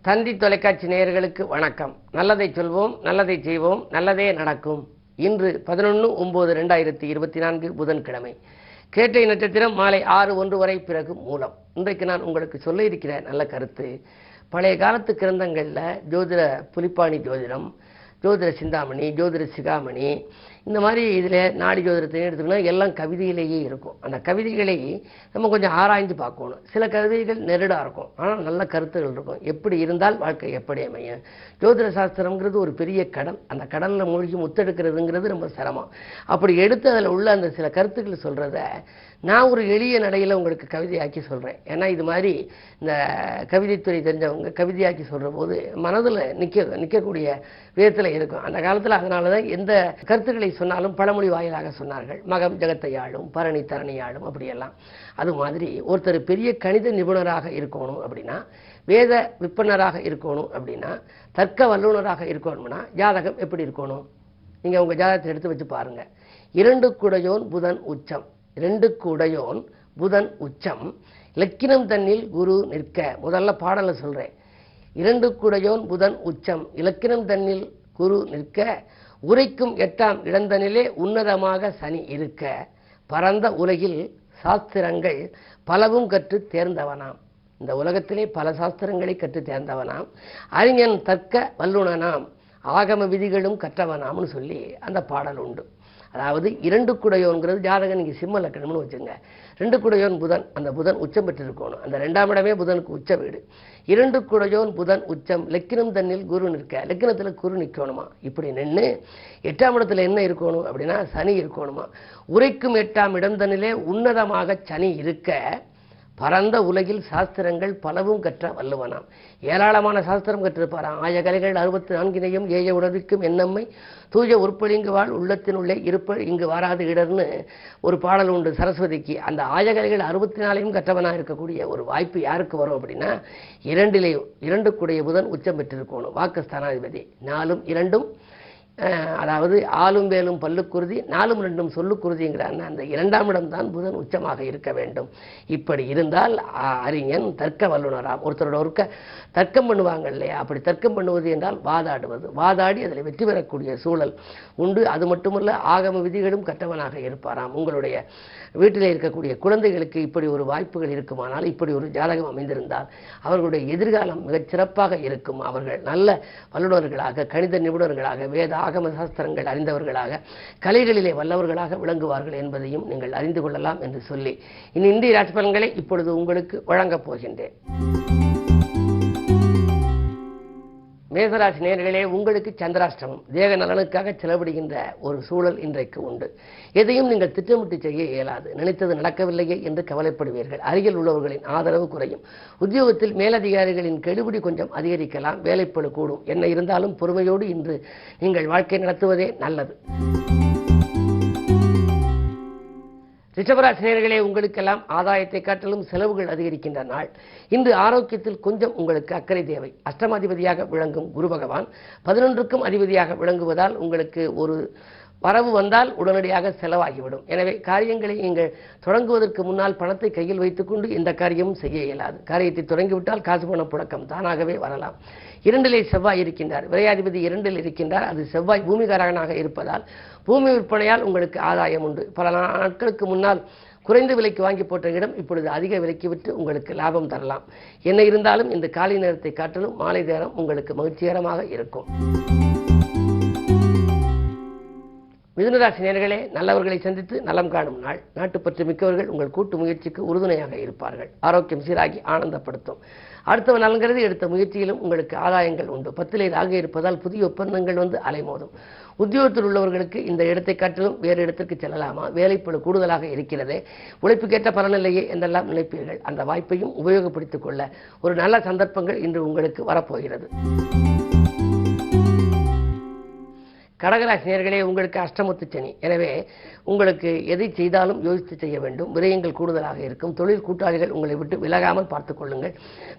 தந்தி தொலைக்காட்சி நேயர்களுக்கு வணக்கம். நல்லதை சொல்வோம், நல்லதை செய்வோம், நல்லதே நடக்கும். இன்று 11/9/2024 புதன்கிழமை. கேட்டை நட்சத்திரம் மாலை 6:01 வரை, பிறகு மூலம். இன்றைக்கு நான் உங்களுக்கு சொல்ல இருக்கிற நல்ல கருத்து, பழைய காலத்து கிரந்தங்களில் ஜோதிட புலிப்பாணி ஜோதிடம், ஜோதிட சிந்தாமணி, ஜோதிட சிகாமணி, இந்த மாதிரி இதில் நாடி ஜோதிடத்தை எடுத்துக்கணும், எல்லாம் கவிதையிலேயே இருக்கும். அந்த கவிதைகளை நம்ம கொஞ்சம் ஆராய்ந்து பார்க்கணும். சில கவிதைகள் நெருடாக இருக்கும், ஆனால் நல்ல கருத்துகள் இருக்கும். எப்படி இருந்தால் வாழ்க்கை எப்படி அமையும். ஜோதிட சாஸ்திரம்ங்கிறது ஒரு பெரிய கடல். அந்த கடலில் மூழ்கி முத்தெடுக்கிறதுங்கிறது ரொம்ப சிரமம். அப்படி எடுத்து அதில் உள்ள அந்த சில கருத்துக்கள் சொல்கிறத நான் ஒரு எளிய நடையில் உங்களுக்கு கவிதையாக்கி சொல்கிறேன். ஏன்னா இது மாதிரி இந்த கவிதைத்துறை தெரிஞ்சவங்க கவிதையாக்கி சொல்கிற போது மனதில் நிற்கக்கூடிய விதத்தில் இருக்கும். அந்த காலத்தில் அதனால தான் எந்த கருத்துக்களை சொன்னாலும் பழமொழி வாயிலாக சொன்னார்கள். மகம் ஜெகத்தை ஆளும், பரணி தரணி ஆளும், அப்படியெல்லாம். அது மாதிரி ஒருத்தர் பெரிய கணித நிபுணராக இருக்கணும் அப்படின்னா, வேத விற்பனராக இருக்கணும் அப்படின்னா, தர்க்க வல்லுநராக இருக்கணும்னா ஜாதகம் எப்படி இருக்கணும்? நீங்கள் உங்கள் ஜாதகத்தை எடுத்து வச்சு பாருங்கள். 2 குடையோன் புதன் உச்சம், 2 குடையோன் புதன் உச்சம், இலக்கினம் தன்னில் குரு நிற்க. முதல்ல பாடலை சொல்கிறேன். 2 குடையோன் புதன் உச்சம், இலக்கினம் தன்னில் குரு நிற்க, உரைக்கும் 8ஆம் இடந்தனிலே உன்னதமாக சனி இருக்க, பரந்த உலகில் சாஸ்திரங்கள் பலவும் கற்று தேர்ந்தவனாம். இந்த உலகத்திலே பல சாஸ்திரங்களை கற்று தேர்ந்தவனாம், அறிஞன் தர்க்க வல்லுனனாம், ஆகம விதிகளும் கற்றவனாம்னு சொல்லி அந்த பாடல் உண்டு. அதாவது 2 குடையோன்கிறது ஜாதகம் நீங்கள் சிம்ம லக்கணம்னு வச்சுங்க. 2 குடையோன் புதன், அந்த புதன் உச்சம் பெற்றிருக்கணும். அந்த 2ஆம் இடமே புதனுக்கு உச்ச வீடு. 2 குடையோன் புதன் உச்சம், லக்கினம் தன்னில் குரு நிற்க. லக்கினத்தில் குரு நிற்கணுமா? இப்படி நின்று 8ஆம் இடத்துல என்ன இருக்கணும் அப்படின்னா சனி இருக்கணுமா. உரைக்கும் 8ஆம் இடம் தன்னிலே உன்னதமாக சனி இருக்க, பரந்த உலகில் சாஸ்திரங்கள் பலவும் கற்ற வல்லுவனாம். ஏராளமான சாஸ்திரம் கற்றிருப்பாராம். ஆய கலைகள் 64 ஏய உணர்விக்கும் என்னம்மை தூய உருப்படிங்கு வாழ் உள்ளத்தினுள்ளே இருப்ப இங்கு வராது இடர்னு ஒரு பாடல் உண்டு சரஸ்வதிக்கு. அந்த ஆயகலைகள் 64 கற்றவனாக இருக்கக்கூடிய ஒரு வாய்ப்பு யாருக்கு வரும் அப்படின்னா, 2 குடைய புதன் உச்சம் பெற்றிருக்கணும். வாக்கு ஸ்தானாதிபதி 4ம் 2ம், அதாவது ஆளும் வேலும் பல்லுக்குருதி, 4ம் 2ம் சொல்லுக்குருதிங்கிறான். அந்த 2ஆம் இடம் தான் புதன் உச்சமாக இருக்க வேண்டும். இப்படி இருந்தால் அறிஞன் தர்க்க வல்லுனராம். ஒருத்தரோட ஒருக்க தர்க்கம் பண்ணுவாங்க இல்லையா, அப்படி தர்க்கம் பண்ணுவது என்றால் வாதாடுவது. வாதாடி அதில் வெற்றி பெறக்கூடிய சூழல் உண்டு. அது மட்டுமல்ல, ஆகம விதிகளும் கற்றவனாக இருப்பாராம். உங்களுடைய வீட்டில் இருக்கக்கூடிய குழந்தைகளுக்கு இப்படி ஒரு வாய்ப்புகள் இருக்குமானால், இப்படி ஒரு ஜாதகம் அமைந்திருந்தால் அவர்களுடைய எதிர்காலம் மிகச் சிறப்பாக இருக்கும். அவர்கள் நல்ல வல்லுநர்களாக, கணித நிபுணர்களாக, வேத ஆகம சாஸ்திரங்கள் அறிந்தவர்களாக, கலைகளிலே வல்லவர்களாக விளங்குவார்கள் என்பதையும் நீங்கள் அறிந்து கொள்ளலாம் என்று சொல்லி இந்திய ராசி பலன்களை இப்பொழுது உங்களுக்கு வழங்கப் போகின்றேன். மேசராசி நேயர்களே, உங்களுக்கு சந்திராஷ்டமம். தேக நலனுக்காக செலவிடுகின்ற ஒரு சூழல் இன்றைக்கு உண்டு. எதையும் நீங்கள் திட்டமிட்டு செய்ய இயலாது. நினைத்தது நடக்கவில்லையே என்று கவலைப்படுவீர்கள். அருகில் உள்ளவர்களின் ஆதரவு குறையும். உத்தியோகத்தில் மேலதிகாரிகளின் கெடுபிடி கொஞ்சம் அதிகரிக்கலாம். வேலைப்பளு கூடும். என்ன இருந்தாலும் பொறுமையோடு இன்று நீங்கள் வாழ்க்கை நடத்துவதே நல்லது. ரிஷபராசி நேயர்களே, உங்களுக்கெல்லாம் ஆதாயத்தை காட்டிலும் செலவுகள் அதிகரிக்கின்ற நாள். இன்று ஆரோக்கியத்தில் கொஞ்சம் உங்களுக்கு அக்கறை தேவை. அஷ்டமாதிபதியாக விளங்கும் குரு பகவான் 11க்கும் அதிபதியாக விளங்குவதால் உங்களுக்கு ஒரு வரவு வந்தால் உடனடியாக செலவாகிவிடும். எனவே காரியங்களை நீங்கள் தொடங்குவதற்கு முன்னால் பணத்தை கையில் வைத்துக்கொண்டு எந்த காரியமும் செய்ய இயலாது. காரியத்தை தொடங்கிவிட்டால் காசு பண புழக்கம் தானாகவே வரலாம். 2லே செவ்வாய் இருக்கின்றார். விரையாதிபதி 2ல் இருக்கின்றார். அது செவ்வாய் பூமிகாரகனாக இருப்பதால் பூமி விற்பனையால் உங்களுக்கு ஆதாயம் உண்டு. பல நாட்களுக்கு முன்னால் குறைந்த விலைக்கு வாங்கி போட்ட இடம் இப்பொழுது அதிக விலைக்கு விட்டு உங்களுக்கு லாபம் தரலாம். என்ன இருந்தாலும் இந்த காலை நேரத்தை காட்டிலும் மாலை நேரம் உங்களுக்கு மகிழ்ச்சிகரமாக இருக்கும். மிதுனராசி நேயர்களே, நல்லவர்களை சந்தித்து நலம் காணும் நாள். நாட்டுப்பற்று மிக்கவர்கள் உங்கள் கூட்டு முயற்சிக்கு உறுதுணையாக இருப்பார்கள். ஆரோக்கியம் சீராகி ஆனந்தப்படுத்தும். அடுத்தவன் நலங்கிறது எடுத்த முயற்சியிலும் உங்களுக்கு ஆதாயங்கள் உண்டு. 10லே ராகு இருப்பதால் புதிய ஒப்பந்தங்கள் வந்து அலைமோதும். உத்தியோகத்தில் உள்ளவர்களுக்கு இந்த இடத்தை காட்டிலும் வேறு இடத்திற்கு செல்லலாமா, வேலைப்பளு கூடுதலாக இருக்கிறதே, உழைப்புக்கேற்ற பலனில்லையே என்றெல்லாம் நினைப்பீர்கள். அந்த வாய்ப்பையும் உபயோகப்படுத்திக் கொள்ள ஒரு நல்ல சந்தர்ப்பங்கள் இன்று உங்களுக்கு வரப்போகிறது. கடகராசி நேயர்களே, உங்களுக்கு அஷ்டமத்து சனி. எனவே உங்களுக்கு எதை செய்தாலும் யோசித்து செய்ய வேண்டும். விரயங்கள் கூடுதலாக இருக்கும். தொழில் கூட்டாளிகள் உங்களை விட்டு விலகாமல் பார்த்துக் கொள்ளுங்கள்.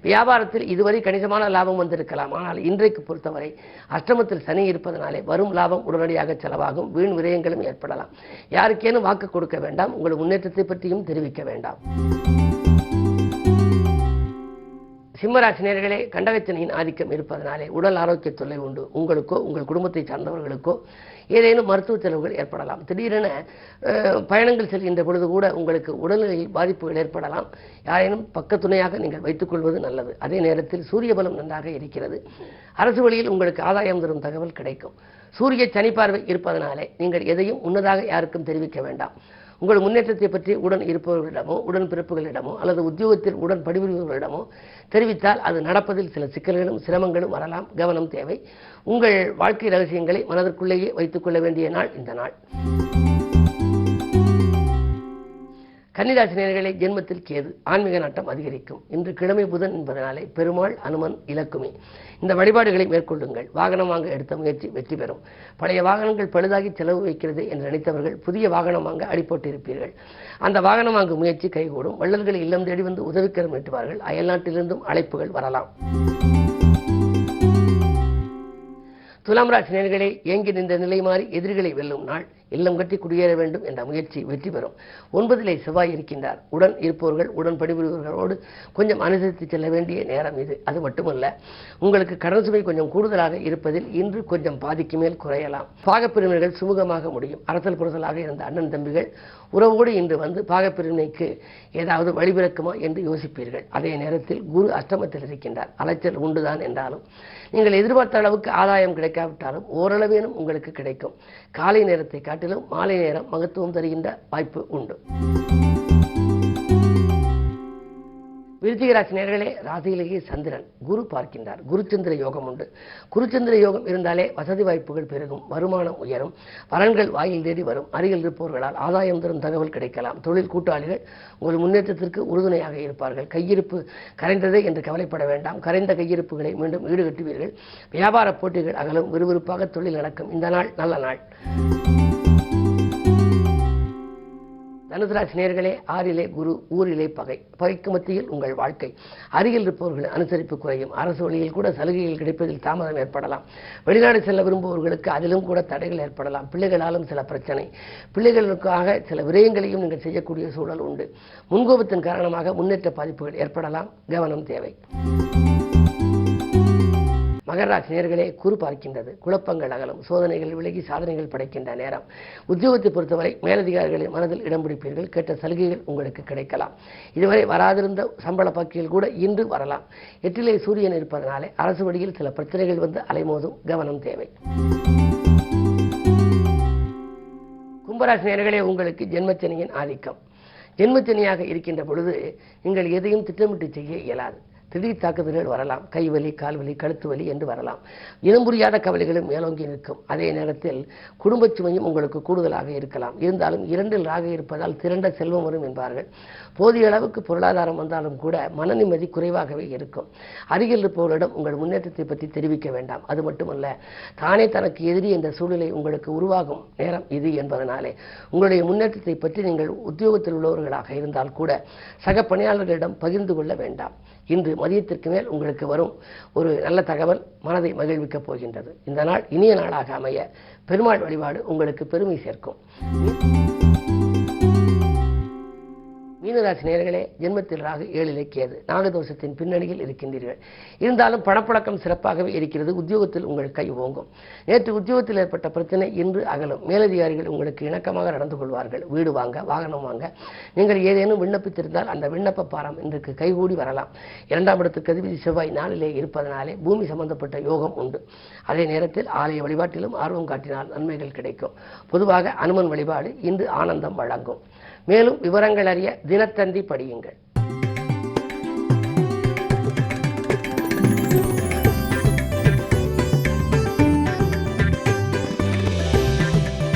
வியாபாரத்தில் இதுவரை கணிசமான லாபம் வந்திருக்கலாம். ஆனால் இன்றைக்கு பொறுத்தவரை அஷ்டமத்தில் சனி இருப்பதனாலே வரும் லாபம் உடனடியாக செலவாகும். வீண் விரயங்களும் ஏற்படலாம். யாருக்கேனும் வாக்கு கொடுக்க வேண்டாம். உங்கள் முன்னேற்றத்தை பற்றியும் தெரிவிக்க வேண்டாம். சிம்மராசி நேயர்களே, கண்டகச்சனியின் ஆதிக்கம் இருப்பதனாலே உடல் ஆரோக்கிய தொல்லை உண்டு. உங்களுக்கோ உங்கள் குடும்பத்தை சார்ந்தவர்களுக்கோ ஏதேனும் மருத்துவ செலவுகள் ஏற்படலாம். திடீரென பயணங்கள் செல்கின்ற பொழுது கூட உங்களுக்கு உடல்நிலையில் பாதிப்புகள் ஏற்படலாம். யாரேனும் பக்கத்துணையாக நீங்கள் வைத்துக் கொள்வது நல்லது. அதே நேரத்தில் சூரிய பலம் நன்றாக இருக்கிறது. அரசு வழியில் உங்களுக்கு ஆதாயம் தரும் தகவல் கிடைக்கும். சூரிய சனி பார்வை இருப்பதனாலே நீங்கள் எதையும் முன்னதாக யாருக்கும் தெரிவிக்க வேண்டாம். உங்கள் முன்னேற்றத்தை பற்றி உடன் இருப்பவர்களிடமோ உடன் பிறப்புகளிடமோ அல்லது உத்தியோகத்தில் உடன் பணிபுரிபவர்களிடமோ தெரிவித்தால் அது நடப்பதில் சில சிக்கல்களும் சிரமங்களும் வரலாம். கவனம் தேவை. உங்கள் வாழ்க்கை ரகசியங்களை மனதிற்குள்ளேயே வைத்துக் கொள்ள வேண்டிய நாள் இந்த நாள். கன்னிராசி நேயர்களே, ஜென்மத்தில் கேது, ஆன்மீக நாட்டம் அதிகரிக்கும். இன்று கிழமை புதன் என்பதனாலே பெருமாள், அனுமன், இலக்குமி இந்த வழிபாடுகளை மேற்கொள்ளுங்கள். வாகனம் வாங்க எடுத்த முயற்சி வெற்றி பெறும். பழைய வாகனங்கள் பழுதாகி செலவு வைக்கிறது என்று நினைத்தவர்கள் புதிய வாகனம் வாங்க அடிபட்டிருப்பீர்கள். அந்த வாகனம் வாங்கும் முயற்சி கைகூடும். வள்ளல்களை இல்லம் தேடி வந்து உதவிக்கரம் நீட்டுவார்கள். அயல்நாட்டிலிருந்தும் அழைப்புகள் வரலாம். துலாம் ராசி நேயர்களே, ஏங்கி நின்ற நிலை மாறி எதிரிகளை வெல்லும் நாள். இல்லம் கட்டி குடியேற வேண்டும் என்ற முயற்சி வெற்றி பெறும். 9 செவ்வாய் இருக்கின்றார். உடன் இருப்பவர்கள் உடன் பணிபுரிபவர்களோடு கொஞ்சம் அனுசரித்து செல்ல வேண்டிய நேரம் இது. அது மட்டுமல்ல, உங்களுக்கு கடன் சுமை கொஞ்சம் கூடுதலாக இருப்பதில் இன்று கொஞ்சம் பாதிக்கு மேல் குறையலாம். பாகப்பிரிவினர்கள் சுமூகமாக முடியும். அரசல் புரசலாக இருந்த அண்ணன் தம்பிகள் உறவோடு இன்று வந்து பாகப்பிரிவினைக்கு ஏதாவது வழிபிறக்குமா என்று யோசிப்பீர்கள். அதே நேரத்தில் குரு அஷ்டமத்தில் இருக்கின்றார். அலைச்சல் உண்டுதான் என்றாலும் நீங்கள் எதிர்பார்த்த அளவுக்கு ஆதாயம் கிடைக்காவிட்டாலும் ஓரளவேனும் உங்களுக்கு கிடைக்கும். காலை நேரத்தை காட்டிலும் மாலை நேரம் மகத்துவம் தருகின்ற வாய்ப்பு உண்டு. விருச்சிக ராசி நேயர்களே, ராசியிலேயே சந்திரன் குரு பார்க்கின்றார். குருச்சந்திர யோகம் உண்டு. குருச்சந்திர யோகம் இருந்தாலே வசதி வாய்ப்புகள் பெருகும், வருமானம் உயரும், வரன்கள் வாயில் தேடி வரும். அருகில் இருப்பவர்களால் ஆதாயம் தரும் தகவல் கிடைக்கலாம். தொழில் கூட்டாளிகள் உங்கள் முன்னேற்றத்திற்கு உறுதுணையாக இருப்பார்கள். கையிருப்பு கரைந்ததே என்று கவலைப்பட வேண்டாம். கரைந்த கையிருப்புகளை மீண்டும் ஈடுகட்டுவீர்கள். வியாபார போட்டிகள் அகலும். விறுவிறுப்பாக தொழில் நடக்கும். இந்த நாள் நல்ல நாள். தனுசு ராசி நேயர்களே, ஆறிலே குரு, ஊரிலே பகை. பகைக்கு மத்தியில் உங்கள் வாழ்க்கை. அருகில் இருப்பவர்களின் அனுசரிப்பு குறையும். அரசு வழியில் கூட சலுகைகள் கிடைப்பதில் தாமதம் ஏற்படலாம். வெளிநாடு செல்ல விரும்புபவர்களுக்கு அதிலும் கூட தடைகள் ஏற்படலாம். பிள்ளைகளாலும் சில பிரச்சனை. பிள்ளைகளுக்காக சில விரயங்களையும் நீங்கள் செய்யக்கூடிய சூழல் உண்டு. முன்கோபத்தின் காரணமாக முன்னேற்ற பாதிப்புகள் ஏற்படலாம். கவனம் தேவை. மகர ராசி நேயர்களே, குரு பார்க்கின்றது. குழப்பங்கள் அகலும். சோதனைகள் விலகி சாதனைகள் படைக்கின்ற நேரம். உத்தியோகத்தை பொறுத்தவரை மேலதிகாரிகளின் மனதில் இடம் பிடிப்பீர்கள். கேட்ட சலுகைகள் உங்களுக்கு கிடைக்கலாம். இதுவரை வராதிருந்த சம்பள பாக்கிகள் கூட இன்று வரலாம். 8 சூரியன் இருப்பதனாலே அரசு வழியில் சில பிரச்சனைகள் வந்து அலைமோதும். கவனம் தேவை. கும்பராசி நேயர்களே, உங்களுக்கு ஜென்மச்சனியின் ஆதிக்கம். ஜென்மச்சனியாக இருக்கின்ற பொழுது நீங்கள் எதையும் திட்டமிட்டு செய்ய இயலாது. திடீர் தாக்குதல்கள் வரலாம். கைவலி, கால்வலி, கழுத்து வலி என்று வரலாம். இனம் புரியாத கவலைகளும் மேலோங்கி நிற்கும். அதே நேரத்தில் குடும்ப சுமையும் உங்களுக்கு கூடுதலாக இருக்கலாம். இருந்தாலும் 2 ராக இருப்பதால் திரண்ட செல்வம் வரும் என்பார்கள். போதிய அளவுக்கு பொருளாதாரம் வந்தாலும் கூட மன நிம்மதி குறைவாகவே இருக்கும். அருகில் இருப்பவர்களிடம் உங்கள் முன்னேற்றத்தை பற்றி தெரிவிக்க வேண்டாம். அது மட்டுமல்ல, தானே தனக்கு எதிரி என்ற சூழ்நிலை உங்களுக்கு உருவாகும் நேரம் இது என்பதனாலே உங்களுடைய முன்னேற்றத்தை பற்றி நீங்கள் உத்தியோகத்தில் உள்ளவர்களாக இருந்தால் கூட சக பணியாளர்களிடம் பகிர்ந்து கொள்ள வேண்டாம். இன்று மதியத்திற்கு மேல் உங்களுக்கு வரும் ஒரு நல்ல தகவல் மனதை மகிழ்விக்கப் போகின்றது. இந்த நாள் இனிய நாளாக அமைய பெருமாள் வழிபாடு உங்களுக்கு பெருமை சேர்க்கும். மீனராசி நேயர்களே, ஜென்மத்தில் ராகு, 7 கேது. நாகதோஷத்தின் பின்னணியில் இருக்கின்றீர்கள். இருந்தாலும் பணப்பழக்கம் சிறப்பாகவே இருக்கிறது. உத்தியோகத்தில் உங்கள் கை ஓங்கும். நேற்று உத்தியோகத்தில் ஏற்பட்ட பிரச்சனை இன்று அகலும். மேலதிகாரிகள் உங்களுக்கு இணக்கமாக நடந்து கொள்வார்கள். வீடு வாங்க, வாகனம் வாங்க நீங்கள் ஏதேனும் விண்ணப்பித்திருந்தால் அந்த விண்ணப்ப பாரம் இன்றைக்கு கைகூடி வரலாம். 2ஆம் இடத்துக்கு அதிபதி செவ்வாய் 4 இருப்பதனாலே பூமி சம்பந்தப்பட்ட யோகம் உண்டு. அதே நேரத்தில் ஆலய வழிபாட்டிலும் ஆர்வம் காட்டினால் நன்மைகள் கிடைக்கும். பொதுவாக அனுமன் வழிபாடு இன்று ஆனந்தம் வழங்கும். மேலும் விவரங்கள் அறிய தினத்தந்தி படியுங்கள்.